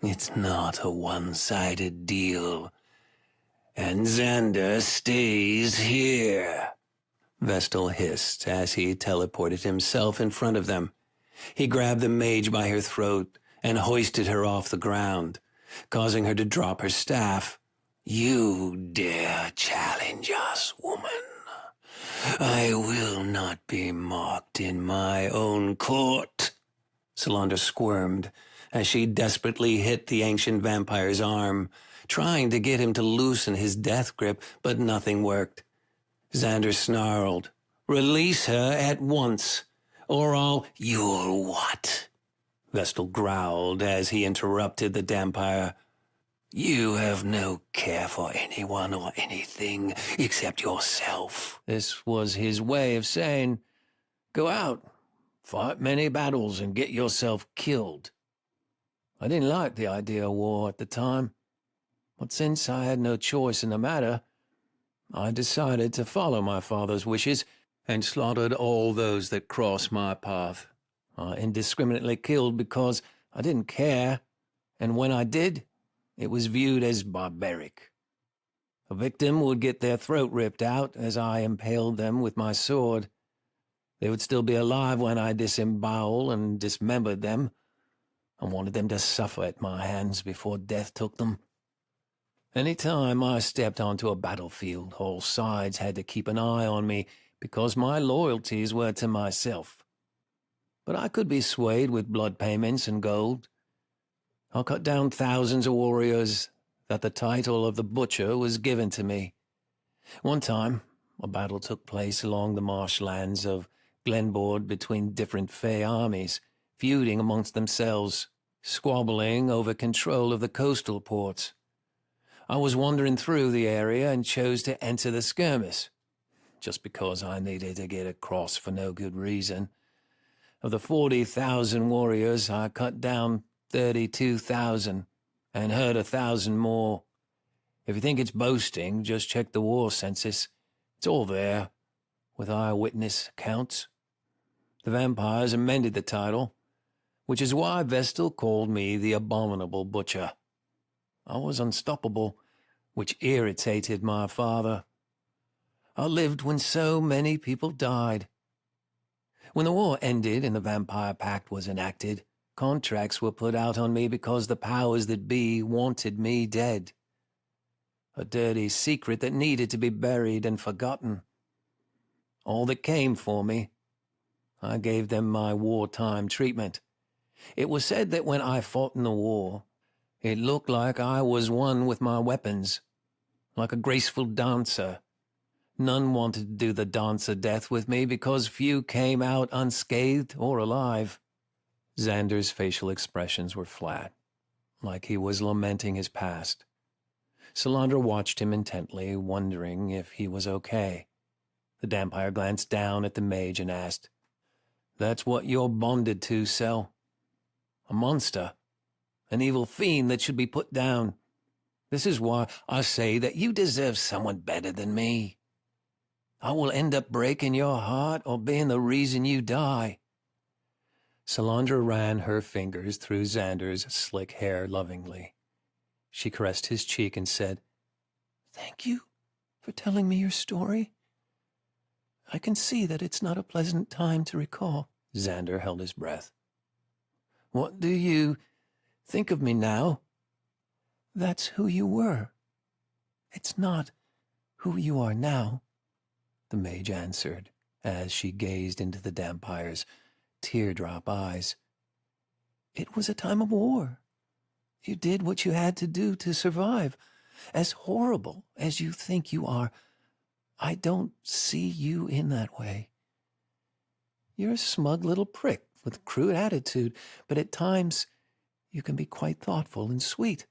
It's not a one-sided deal. And Xander stays here. Vestal hissed as he teleported himself in front of them. He grabbed the mage by her throat and hoisted her off the ground, causing her to drop her staff. You dare challenge us, woman? I will not be mocked in my own court. Xander squirmed as she desperately hit the ancient vampire's arm, trying to get him to loosen his death grip, but nothing worked. Xander snarled, "Release her at once, or I'll—" "You'll what?" Vestal growled as he interrupted the Dampire. "You have no care for anyone or anything except yourself." This was his way of saying, "Go out, fight many battles, and get yourself killed." I didn't like the idea of war at the time, but since I had no choice in the matter, I decided to follow my father's wishes and slaughtered all those that crossed my path. I indiscriminately killed because I didn't care, and when I did, it was viewed as barbaric. A victim would get their throat ripped out as I impaled them with my sword. They would still be alive when I disemboweled and dismembered them. I wanted them to suffer at my hands before death took them. Any time I stepped onto a battlefield, all sides had to keep an eye on me because my loyalties were to myself. But I could be swayed with blood payments and gold. I cut down thousands of warriors that the title of the Butcher was given to me. One time, a battle took place along the marshlands of Glenboard between different Fae armies, feuding amongst themselves, squabbling over control of the coastal ports. I was wandering through the area and chose to enter the skirmish, just because I needed to get across for no good reason. Of the 40,000 warriors, I cut down 32,000 and hurt 1,000 more. If you think it's boasting, just check the war census. It's all there, with eyewitness accounts. The vampires amended the title, which is why Vestal called me the Abominable Butcher. I was unstoppable, which irritated my father. I lived when so many people died. When the war ended and the Vampire Pact was enacted, contracts were put out on me because the powers that be wanted me dead. A dirty secret that needed to be buried and forgotten. All that came for me, I gave them my wartime treatment. It was said that when I fought in the war, it looked like I was one with my weapons, like a graceful dancer. None wanted to do the dance of death with me because few came out unscathed or alive. Xander's facial expressions were flat, like he was lamenting his past. Xander watched him intently, wondering if he was okay. The Dampire glanced down at the mage and asked, "That's what you're bonded to, Cell? A monster? An evil fiend that should be put down? This is why I say that you deserve someone better than me. I will end up breaking your heart or being the reason you die." Xander ran her fingers through Xander's slick hair lovingly. She caressed his cheek and said, "Thank you for telling me your story. I can see that it's not a pleasant time to recall." Xander held his breath. "What do you think of me now?" "That's who you were. It's not who you are now," the mage answered as she gazed into the Dampire's teardrop eyes. "It was a time of war. You did what you had to do to survive. As horrible as you think you are, I don't see you in that way. You're a smug little prick with a crude attitude, but at times you can be quite thoughtful and sweet.